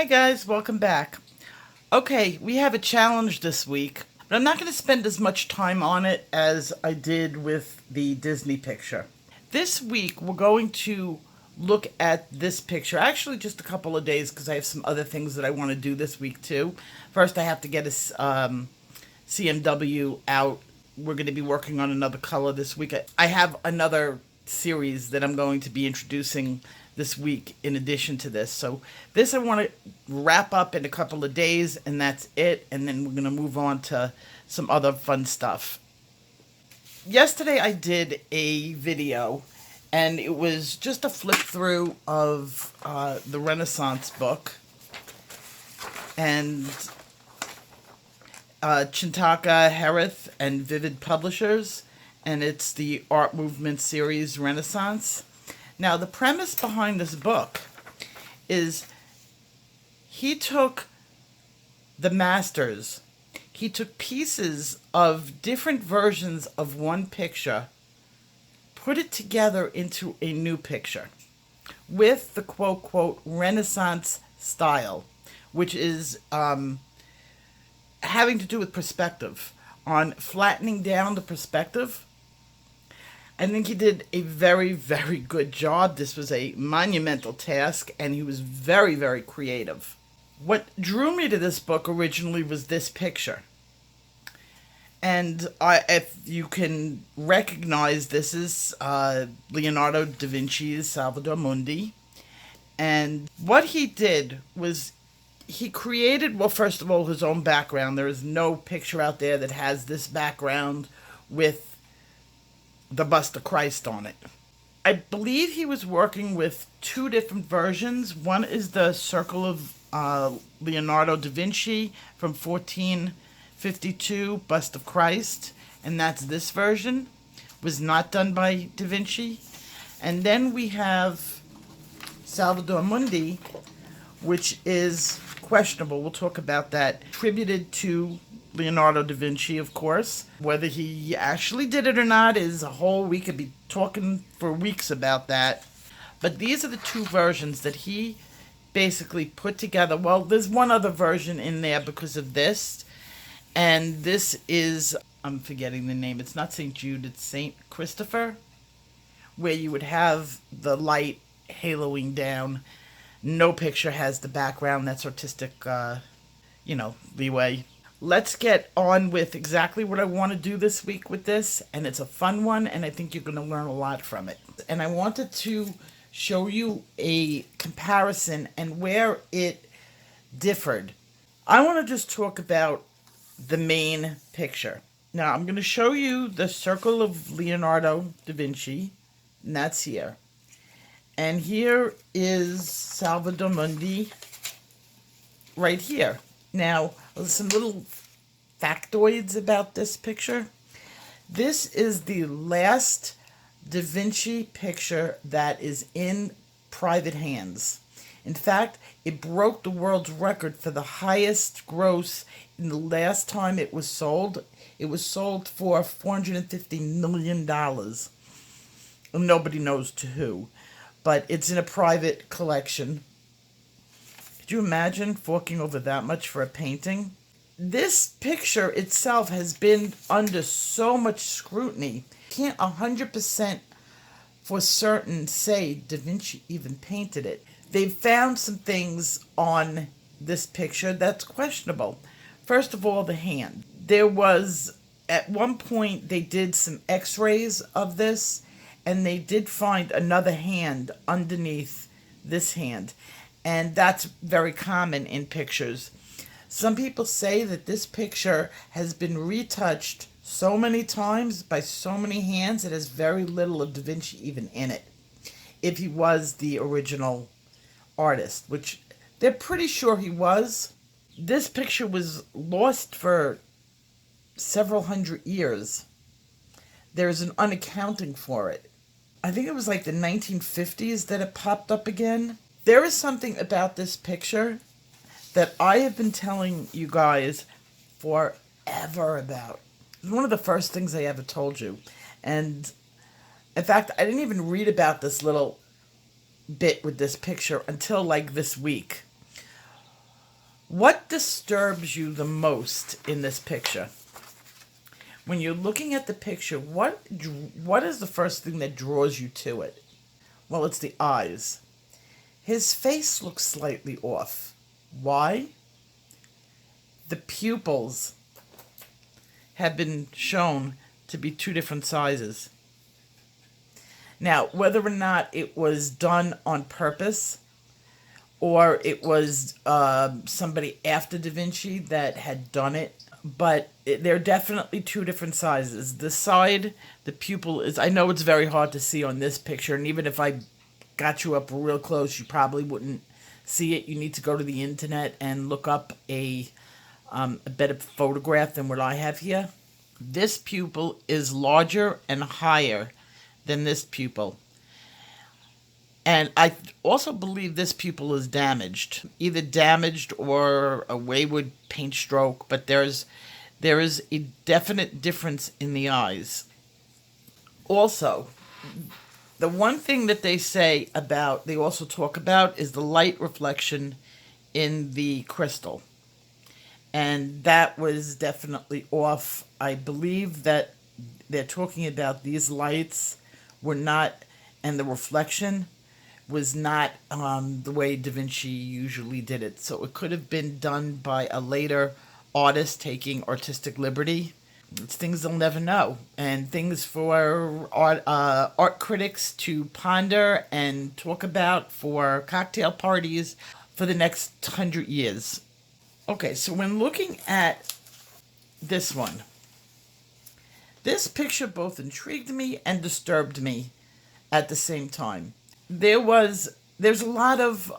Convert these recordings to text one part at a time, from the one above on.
guys, welcome back. Okay, we have a challenge this week, but I'm not going to spend as much time on it as I did with the Disney picture. This week we're going to look at this picture, actually just a couple of days because I have some other things that I want to do this week too. First I have to get a CMW out. We're going to be working on another color this week. I have another series that I'm going to be introducing this week in addition to this. So this I want to wrap up in a couple of days, and that's it. And then we're going to move on to some other fun stuff. Yesterday I did a video, and it was just a flip through of the Renaissance book. And Chinthaka Herath and Vivid Publishers, and it's the Art Movement series Renaissance. Now, the premise behind this book is he took the masters, he took pieces of different versions of one picture, put it together into a new picture with the quote Renaissance style, which is having to do with perspective, on flattening down the perspective. I think he did a very, very good job. This was a monumental task, and he was very, very creative. What drew me to this book originally was this picture. And if you can recognize, this is Leonardo da Vinci's Salvador Mundi. And what he did was he created, well, first of all, his own background. There is no picture out there that has this background with the bust of Christ on it. I believe he was working with two different versions. One is the Circle of Leonardo da Vinci from 1452, Bust of Christ, and that's this version. Was not done by da Vinci. And then we have Salvador Mundi, which is questionable. We'll talk about that. Attributed to Leonardo da Vinci, of course. Whether he actually did it or not is a whole, we could be talking for weeks about that. But these are the two versions that he basically put together. Well, there's one other version in there because of this. And this is, I'm forgetting the name. It's not St. Jude, it's St. Christopher, where you would have the light haloing down. No picture has the background. That's artistic, leeway. Let's get on with exactly what I want to do this week with this. And it's a fun one, and I think you're going to learn a lot from it. And I wanted to show you a comparison and where it differed. I want to just talk about the main picture. Now, I'm going to show you the Circle of Leonardo da Vinci, and that's here. And here is Salvador Mundi right here. Now, some little factoids about this picture. This is the last Da Vinci picture that is in private hands. In fact, it broke the world's record for the highest gross in the last time it was sold. It was sold for $450 million. Nobody knows to who, but it's in a private collection. Could you imagine forking over that much for a painting? This picture itself has been under so much scrutiny. Can't 100% for certain say Da Vinci even painted it. They've found some things on this picture that's questionable. First of all, the hand. There was, at one point, they did some x-rays of this, and they did find another hand underneath this hand. And that's very common in pictures. Some people say that this picture has been retouched so many times by so many hands it has very little of Da Vinci even in it, if he was the original artist, which they're pretty sure he was. This picture was lost for several hundred years. There's an unaccounting for it. I think it was like the 1950s that it popped up again. There is something about this picture that I have been telling you guys forever about. It's one of the first things I ever told you. And in fact, I didn't even read about this little bit with this picture until like this week. What disturbs you the most in this picture? When you're looking at the picture, what is the first thing that draws you to it? Well, it's the eyes. His face looks slightly off. Why? The pupils have been shown to be two different sizes. Now, whether or not it was done on purpose or it was somebody after Da Vinci that had done it, but they're definitely two different sizes. The side, the pupil is, I know it's very hard to see on this picture, and even if I got you up real close, you probably wouldn't see it. You need to go to the internet and look up a better photograph than what I have here. This pupil is larger and higher than this pupil. And I also believe this pupil is damaged, either damaged or a wayward paint stroke, but there is a definite difference in the eyes. Also, the one thing that they also talk about is the light reflection in the crystal. And that was definitely off. I believe that they're talking about these lights were not, and the reflection was not the way Da Vinci usually did it. So it could have been done by a later artist taking artistic liberty. It's things they'll never know, and things for art critics to ponder and talk about for cocktail parties for the next 100 years. Okay, so when looking at this one, this picture both intrigued me and disturbed me at the same time. There's a lot of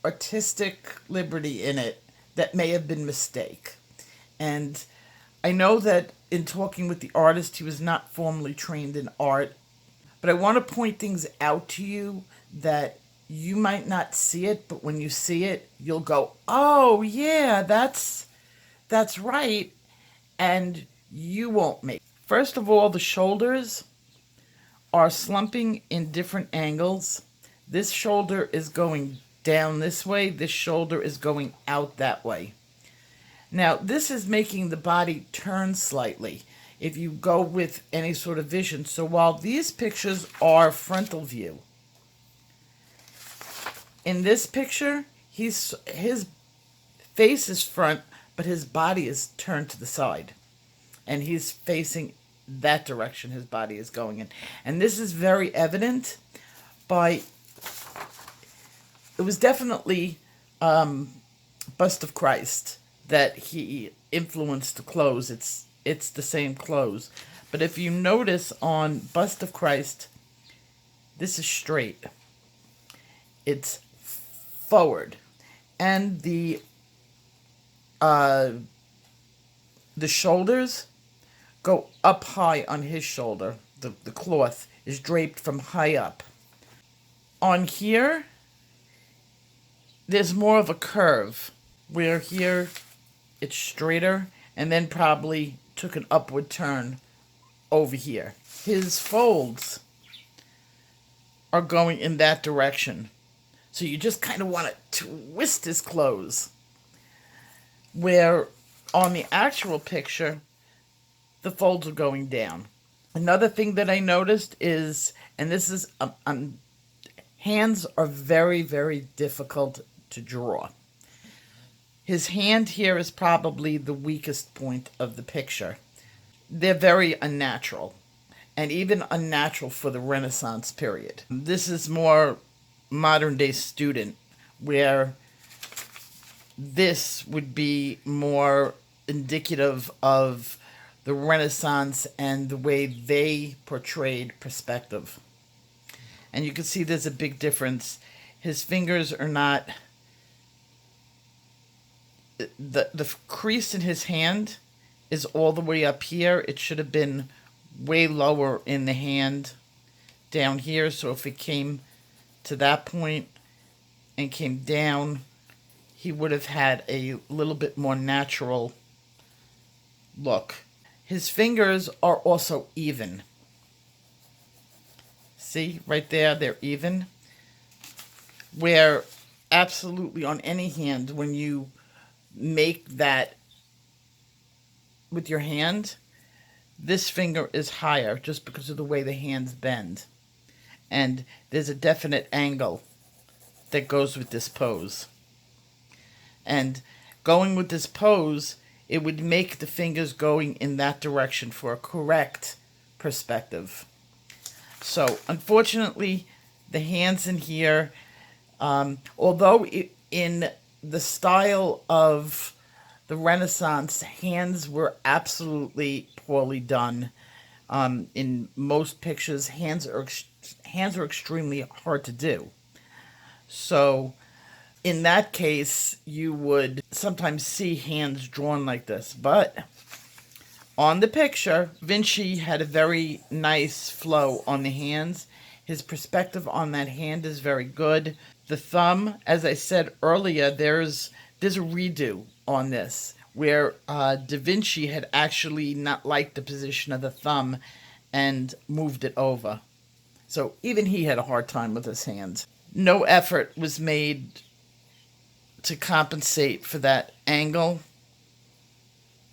artistic liberty in it that may have been mistake. And I know that in talking with the artist, he was not formally trained in art, but I want to point things out to you that you might not see it, but when you see it, you'll go, oh yeah, that's right, and you won't make. First of all, the shoulders are slumping in different angles. This shoulder is going down this way. This shoulder is going out that way. Now, this is making the body turn slightly if you go with any sort of vision. So while these pictures are frontal view, in this picture, his face is front, but his body is turned to the side. And he's facing that direction his body is going in. And this is very evident by, it was definitely Bust of Christ that he influenced the clothes. It's the same clothes. But if you notice on Bust of Christ, this is straight. It's forward. And the shoulders go up high on his shoulder. The cloth is draped from high up. On here, there's more of a curve, where here it's straighter and then probably took an upward turn over here. His folds are going in that direction. So you just kind of want to twist his clothes. Where on the actual picture, the folds are going down. Another thing that I noticed is, and this is, hands are very, very difficult to draw. His hand here is probably the weakest point of the picture. They're very unnatural, and even unnatural for the Renaissance period. This is more modern day student, where this would be more indicative of the Renaissance and the way they portrayed perspective. And you can see there's a big difference. His fingers are not, the crease in his hand is all the way up here. It should have been way lower in the hand down here. So if it came to that point and came down, he would have had a little bit more natural look. His fingers are also even. See, right there, they're even. Where absolutely on any hand, when you make that with your hand, this finger is higher just because of the way the hands bend. And there's a definite angle that goes with this pose. And going with this pose, it would make the fingers going in that direction for a correct perspective. So, unfortunately, the hands in here, although in the style of the Renaissance, hands were absolutely poorly done. In most pictures, hands are extremely hard to do. So, in that case, you would sometimes see hands drawn like this. But on the picture, Vinci had a very nice flow on the hands. His perspective on that hand is very good. The thumb, as I said earlier, there's a redo on this where Da Vinci had actually not liked the position of the thumb and moved it over. So even he had a hard time with his hands. No effort was made to compensate for that angle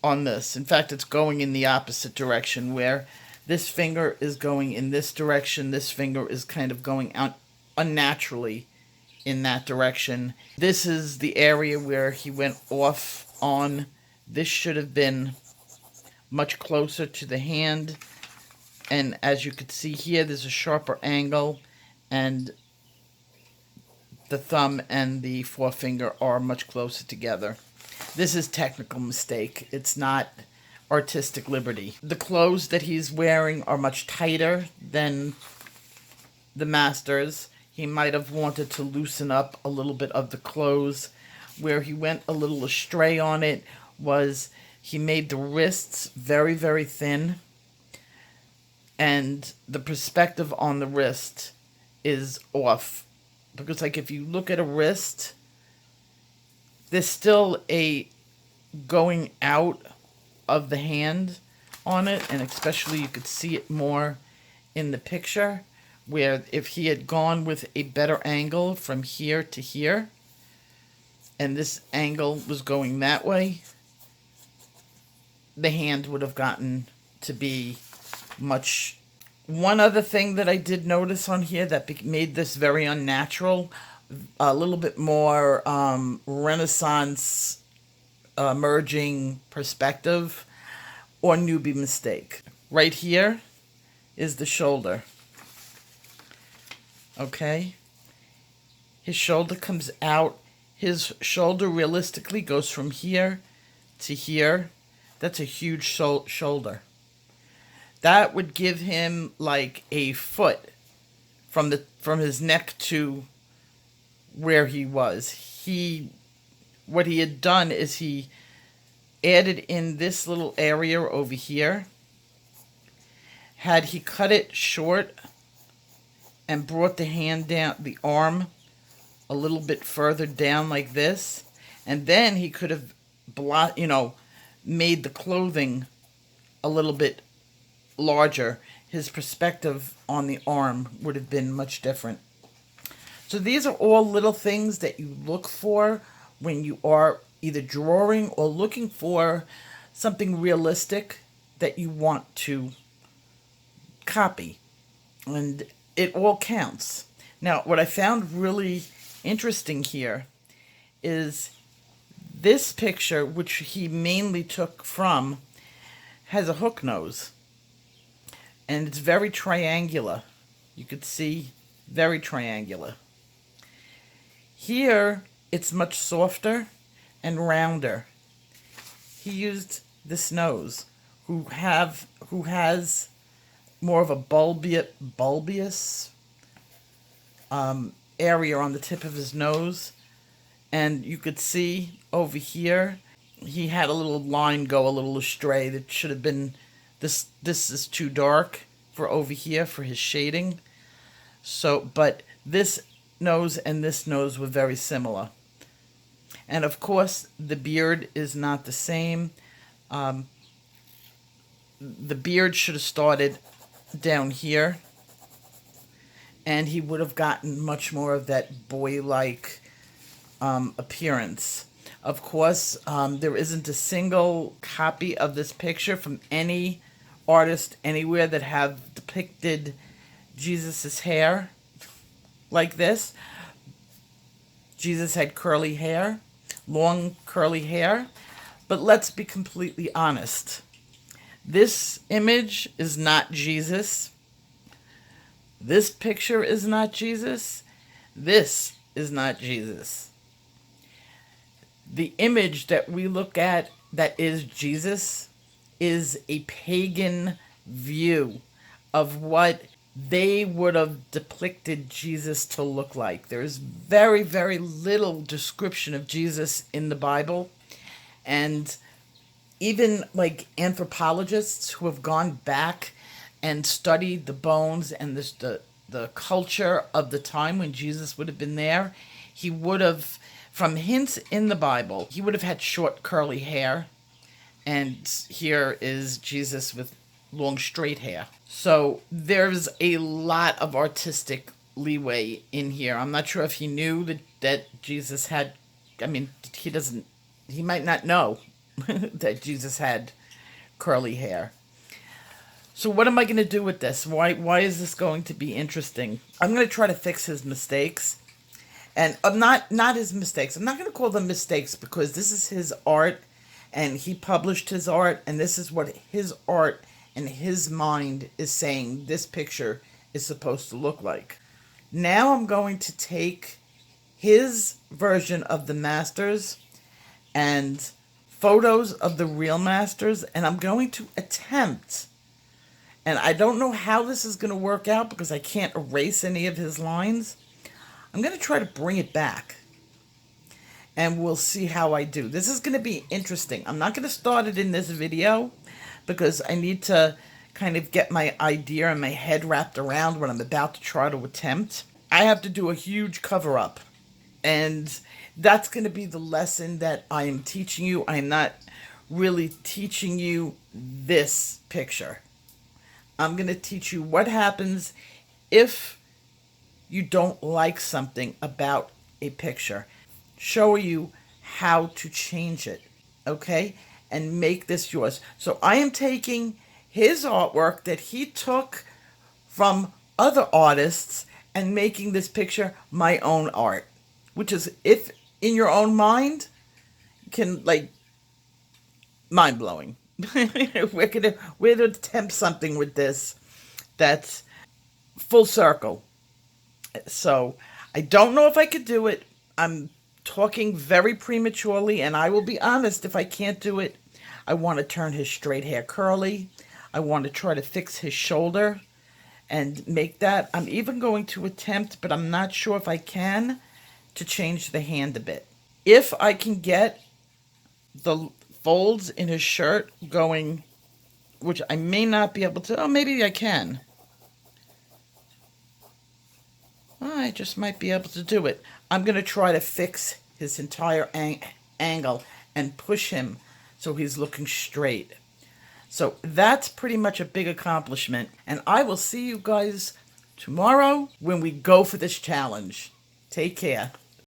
on this. In fact, it's going in the opposite direction, where this finger is going in this direction, this finger is kind of going out unnaturally in that direction. This is the area where he went off on. This should have been much closer to the hand. And as you can see here, there's a sharper angle, and the thumb and the forefinger are much closer together. This is technical mistake. It's not artistic liberty. The clothes that he's wearing are much tighter than the master's. He might have wanted to loosen up a little bit of the clothes. Where he went a little astray on it was he made the wrists very, very thin. And the perspective on the wrist is off. Because, like, if you look at a wrist, there's still a going out of the hand on it, and especially you could see it more in the picture, where if he had gone with a better angle from here to here, and this angle was going that way, the hand would have gotten to be much. One other thing that I did notice on here that made this very unnatural, a little bit more Renaissance merging perspective or newbie mistake. Right here is the shoulder. Okay? His shoulder comes out. His shoulder realistically goes from here to here. That's a huge shoulder. That would give him like a foot from his neck to where he was. What he had done is he added in this little area over here. Had he cut it short and brought the hand down, the arm a little bit further down like this, and then he could have made the clothing a little bit larger, his perspective on the arm would have been much different. So these are all little things that you look for when you are either drawing or looking for something realistic that you want to copy. And it all counts. Now, what I found really interesting here is this picture, which he mainly took from, has a hook nose. And it's very triangular. You could see very triangular. Here, it's much softer and rounder. He used this nose, who has more of a bulbous area on the tip of his nose. And you could see over here, he had a little line go a little astray that should have been. This is too dark for over here for his shading. So, but this nose and this nose were very similar. And of course, the beard is not the same. The beard should have started down here. And he would have gotten much more of that boy-like appearance. Of course, there isn't a single copy of this picture from any artist anywhere that have depicted Jesus's hair like this. Jesus had curly hair, long curly hair. But let's be completely honest. This image is not Jesus. This picture is not Jesus. This is not Jesus. The image that we look at that is Jesus is a pagan view of what they would have depicted Jesus to look like. There's very, very little description of Jesus in the Bible. And even like anthropologists who have gone back and studied the bones and the culture of the time when Jesus would have been there, he would have, from hints in the Bible, he would have had short curly hair. And here is Jesus with long straight hair. So there's a lot of artistic leeway in here. I'm not sure if he knew that Jesus had, he might not know that Jesus had curly hair. So what am I going to do with this? Why is this going to be interesting? I'm going to try to fix his mistakes. And not his mistakes. I'm not going to call them mistakes because this is his art and he published his art and this is what his art and his mind is saying this picture is supposed to look like. Now I'm going to take his version of the masters and photos of the real masters, and I'm going to attempt, and I don't know how this is going to work out because I can't erase any of his lines. I'm going to try to bring it back, and we'll see how I do. This is going to be interesting. I'm not going to start it in this video because I need to kind of get my idea and my head wrapped around what I'm about to try to attempt. I have to do a huge cover-up, and that's going to be the lesson that I am teaching you. I'm not really teaching you this picture. I'm going to teach you what happens if you don't like something about a picture. Show you how to change it, okay? And make this yours. So I am taking his artwork that he took from other artists and making this picture my own art. Which is, if in your own mind, can, like, mind-blowing. We're going to attempt something with this that's full circle. So, I don't know if I could do it. I'm talking very prematurely, and I will be honest, if I can't do it, I want to turn his straight hair curly. I want to try to fix his shoulder and make that. I'm even going to attempt, but I'm not sure if I can, to change the hand a bit. If I can get the folds in his shirt going, which I may not be able to, maybe I can. I just might be able to do it. I'm going to try to fix his entire angle and push him so he's looking straight. So that's pretty much a big accomplishment. And I will see you guys tomorrow when we go for this challenge. Take care.